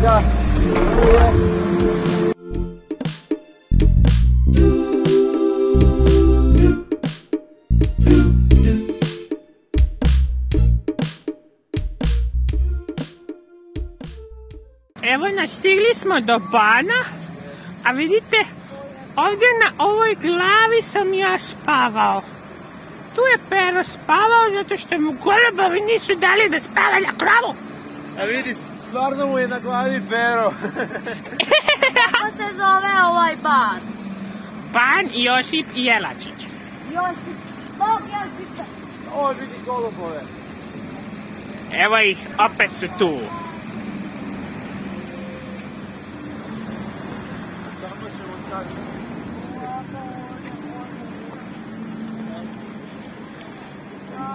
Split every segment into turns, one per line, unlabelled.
Štica.
Evo nas, stigli smo do Bana, a vidite, ovdje na ovoj glavi sam ja spavao. Tu je Pero spavao zato što mu golubovi nisu dali da spava na krovu.
A vidi, stvarno mu je na glavi Pero.
Kako se zove ovaj ban?
Ban Josip Jelačić.
Josip, Bog Josipa.
Ovo vidi golubove.
Evo ih, opet su tu.
Tamo ćemo sad.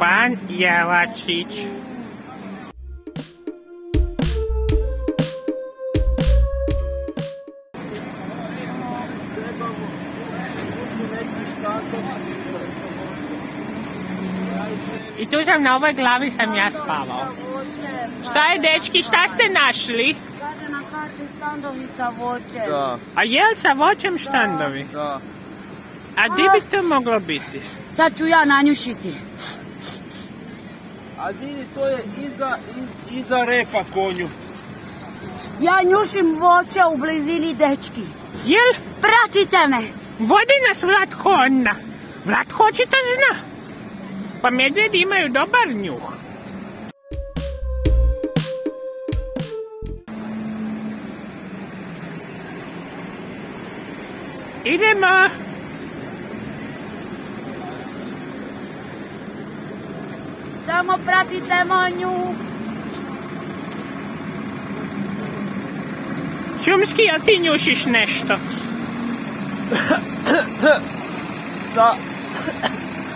Ban Jelačić. I tu sam na ovoj glavi sam ja spavao. Šta je, dečki, šta ste našli?
Kaže na karti štandovi sa voćem.
Da,
A jel sa voćem štandovi?
da.
A di bi to moglo biti?
Sad ću ja nanjušiti.
A vidi, to je iza repa konju.
Ja njušim voće u blizini, dečki.
Jel?
Pratite me.
Vodi nas Vlatko onda. Vlatko očito zna. Pa medvjedi imaju dobar njuh. Idemo.
Samo pratite monju.
Šumski, jel ti njušiš nešto?
Da.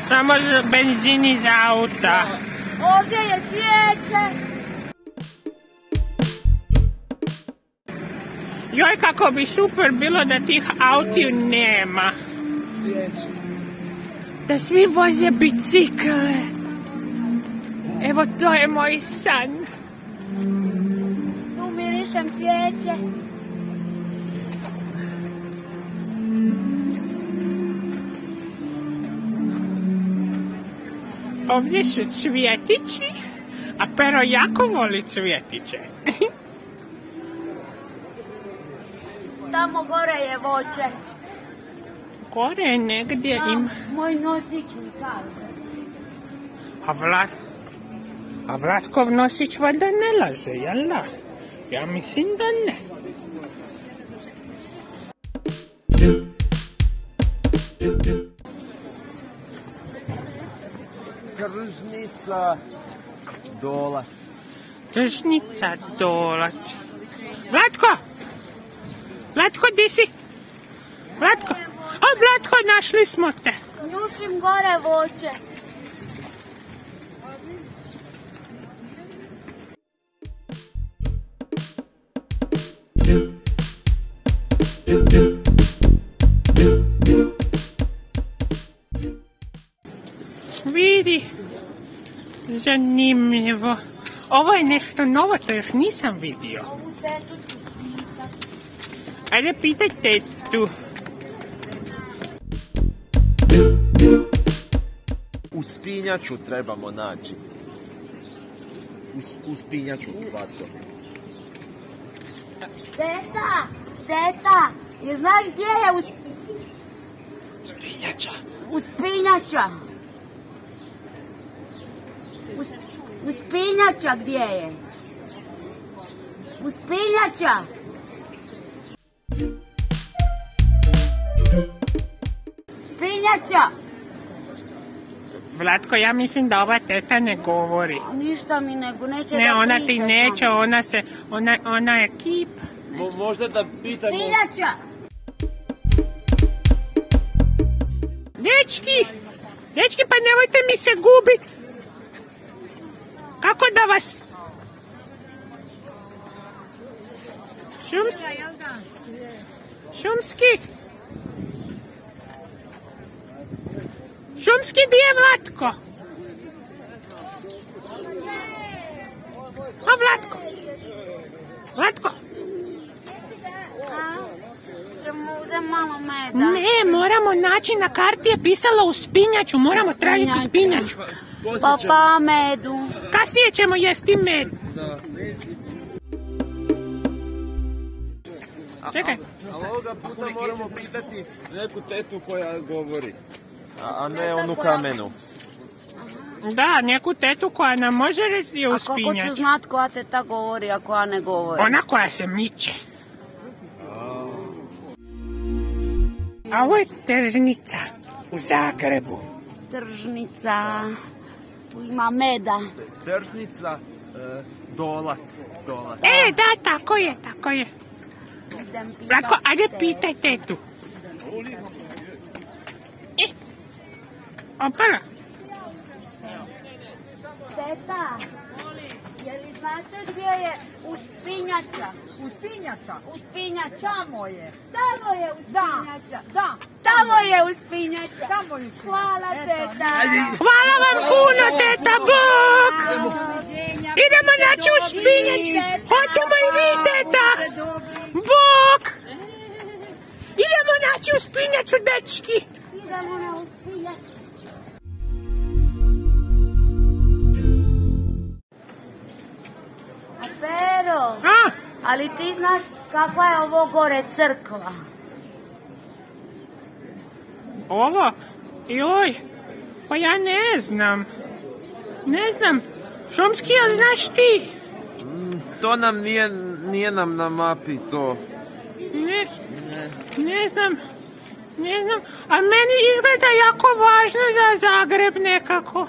Samo benzin iz auta.
Ovdje je cvijeće.
Joj, kako bi super bilo da tih autiju nema.
Svijeći.
Da svi voze bicikle. Evo, to je moj san.
Tu mirišem cvijeće.
Ovdje su cvjetići, a Pero jako voli cvjetiće.
Tamo gore je voće.
Gore negdje ima.
Moj nosić mi kaže.
A Vlatkov nosić valjda ne laže, jel da? Ja mislim da ne.
Tržnica Dolac.
Tržnica Dolac. Vlatko! Vlatko, di si? Vlatko! O, Vlatko, našli smo te.
Njušim gore voće.
Vidi, zanimljivo. Ovo je nešto novo, to još nisam vidio. Ajde, pitaj tetu.
Uspinjaču trebamo naći. Uspinjaču, Vlatko.
Teta, je znaš gdje je
Uspinjača.
uspinjača? Uspinjača gdje je? Uspinjača! Uspinjača!
Vlatko, ja mislim da ova teta ne govori.
Ništa mi neće da priča.
Ne, ona ti neće, ona je kip.
Možda da pitamo...
Uspinjača!
Dečki, pa nemojte mi se gubit. Kako da vas... Šumski? Šumski, gdje je Vlatko? A, Vlatko? moramo naći, na karti je pisalo uspinjaču, moramo tražiti uspinjaču.
Pa medu.
Kasnije ćemo jesti med. Čekaj.
Ali ovoga puta moramo pitati neku tetu koja govori, a ne onu kamenu.
Da, neku tetu koja nam može reći
A kako
uspinjač.
ću znat koja teta govori, a koja ne govori?
Ona koja se miče. A ovo je tržnica u Zagrebu.
Tržnica. Tu ima meda.
Tržnica, dolac.
Da, tako je.
Idem pitat
Vlatko, ajde
te.
pitaj tetu. Opala.
Teta, je li znate gdje je uspinjača?
Uspinjača?
Uspinjača.
Tamo je.
Tamo je uspinjača.
Da.
Tamo je uspinjača.
Tamo je.
Hvala teta.
Hvala vam puno, teta, bok! Idemo naći uspinjač. Hoćemo i vi, teta. Bok! Idemo naći uspinjaču, dečki.
Idemo na uspinjaču. A Pero, ali ti znaš kakva je ovo gore crkva?
Ovo? Joj, pa ja ne znam. Šumski, jel znaš ti?
To nam nije nam na mapi to.
Ne znam. A meni izgleda jako važno za Zagreb nekako.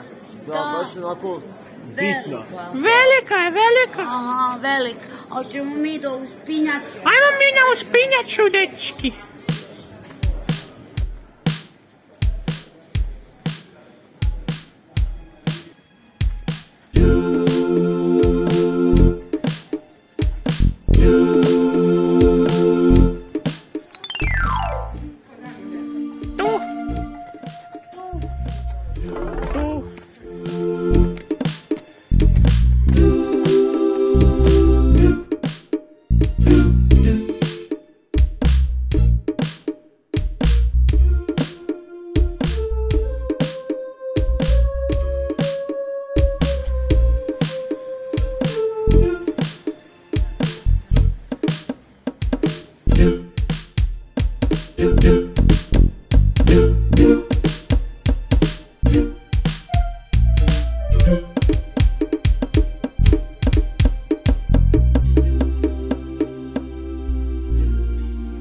Da, baš onako bitna.
Velika je.
Aha, velika. Hoćemo mi do uspinjača.
Ajmo mi na uspinjaču, dečki.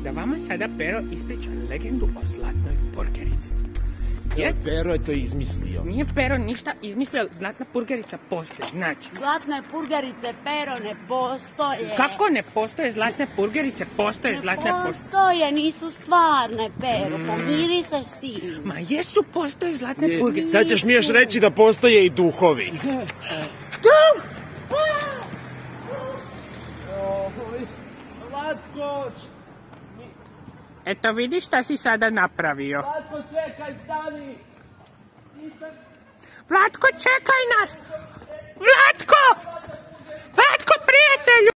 Da vama sada Pero ispriča legendu o zlatnoj burgerici.
Pero je to izmislio.
Nije Pero ništa izmislio, zlatna burgerica postoji, znači.
Zlatne burgerice, Pero, ne postoje.
Kako ne postoje zlatne burgerice? Postoje zlatne burgerice.
Postoje, nisu stvarne, Pero, pomiri se s tim.
Ma jesu, postoje zlatne burgerice.
Sad ćeš mi još reći da postoje i duhovi.
Duh!
Vlatko!
Eto vidiš šta si sada napravio.
Vlatko, čekaj, stani!
Vlatko, čekaj nas! Vlatko! Vlatko, prijatelju!